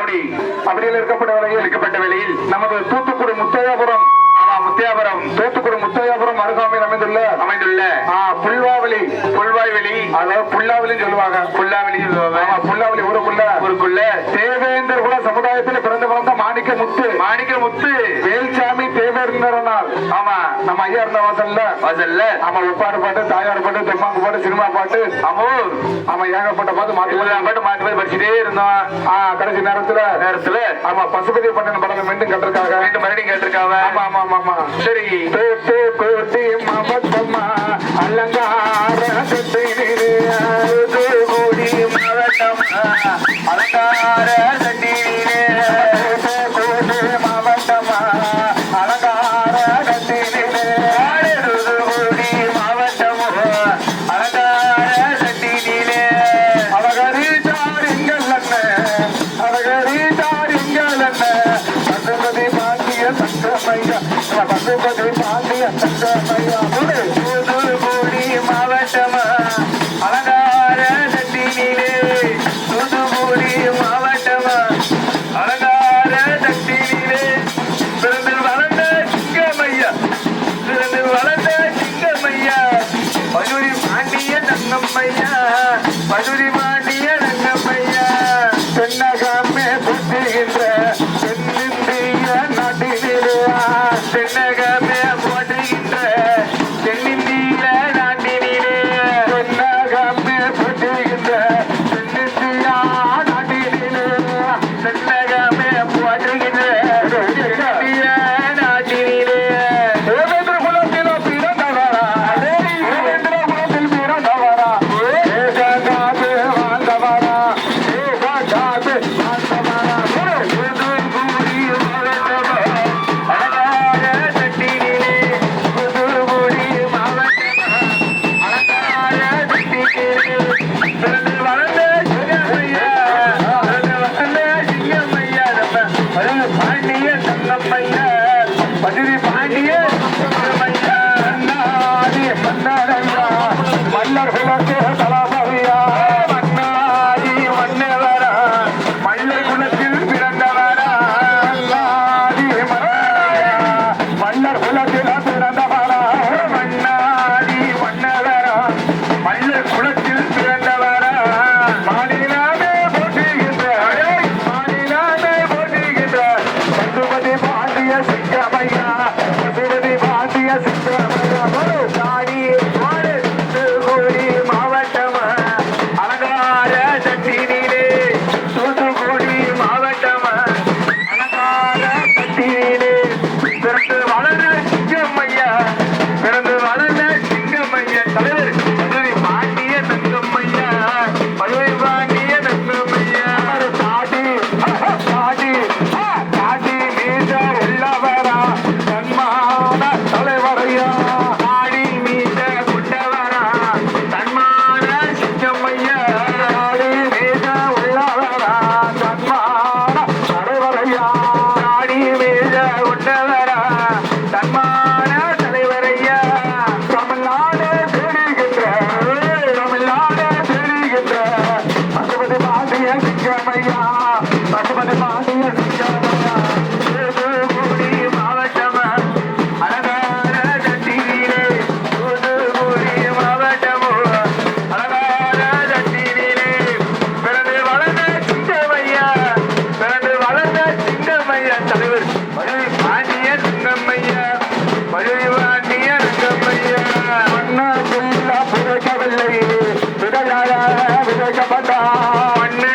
அப்படி அப்படியில் இருக்கப்பட்ட வேளையில் நமது தூத்துக்குடி முத்தையாபுரம் தூத்துக்குடி முத்தையாபுரம் அருகாமையில் அமைந்துள்ள புல்வாய்வெளி அதாவது புல்லாவலின்னு சொல்லுவாங்க. புல்லாவலி ஊருக்குள்ள தேவேந்தர் குல சமுதாயத்தில் பிறந்து வளர்ந்த மாணிக்க முத்து வேல்சாமி தேவேந்திரனார். ஆமா நம்ம ஐயா இருந்த வாசல்ல ஆமா உப்பாடு பாட்டு, தாயார் பாட்டு, தெம்மாங்கு பாட்டு, சினிமா பாட்டு, ஆமா ஏகப்பட்ட பாட்டு மாத்தி படிச்சுட்டே இருந்தோம். கடைசி நேரத்துல ஆமா பசுபதி பண்ண படம் மீண்டும் கேட்டிருக்காங்க. ஆமா ஆமா ஆமா சரி. கோட்டி மாவட்டமா அலங்கார தூத்துக்குடி மாவட்டமா அலங்கார தண்டிலே கோட்டி மாவட்டமா அலங்கார தண்டிலே தூத்துக்குடி மாவட்டமா அலங்கார தண்டிலே பசுபதி பாண்டிய சங்கமையா தூத்துக்குடி மாவட்டமா அலங்கார தண்டிலே தூத்துக்குடி மாவட்டமா அலங்கார தண்டிலே பிறந்து வளர்ந்த சிங்கமையா மதுரை பாண்டிய தங்கம்மையா தென்னகமே புத்துகின்ற தென்னிந்திய நாட்டிலே தென்னகமே போற்றுகின்ற தென்னிந்திய நாட்டினிலே தென்னகமே புத்துகின்ற தென்னிந்தியா நாட்டிலே தென்னகமே போற்றுகின்ற தென்னிந்திய நாட்டினிலே தேவேந்திர குலத்தில் பிறந்தவரா தேவேந்திர குலத்தில் பிறந்தவரா ஏகாது வாழ்ந்தவரா மதுரை பாண்டிய மன்னர் குலத்தே தலாபதியா மன்னாதி மன்னவரா மன்னர் குலத்தில் பிறந்தவரா மன்னர் குலத்தில் பிறந்தவரா மன்னாதி மன்னவரா மன்னர் குலத்தில் பிறந்தவரா மாநிலமே போற்றுகின்ற பசுபதி பாண்டிய சிங்கமையா தூத்துக்குடி மாவட்டமா அலங்கார தட்டினிலே தூத்துக்குடி மாவட்டமா அலங்கார தட்டினிலே பிறந்து வளர்ந்த சிங்கம்மையா தலைவர் மதுரை பாண்டிய தங்கம்மையா காட்டி மீத உள்ளவரா தன்மான தலைவரையா ஆடி மீத கொண்டவரா தன்மான சிங்கம்மையா காடி மீத உள்ளவரா தன்மான தலைவரையா ஆடி மீத கொண்டவரா தன்மான தலைவரையா தமிழ்நாடு தேடுகின்ற பசுபதி பாண்டிய சிங்கமையா தூத்துக்குடி மாவட்டமா அலங்கார தட்டினிலே தூத்துக்குடி மாவட்டமோ அலங்கார தட்டினிலே பிறந்து வளர்ந்த சிங்கமையா தலைவர் மதுரை பாண்டிய தங்கம்மையா மண்ண புதைக்கவில்லை விதையாக விதைக்கப்பட்டார். மண்ணு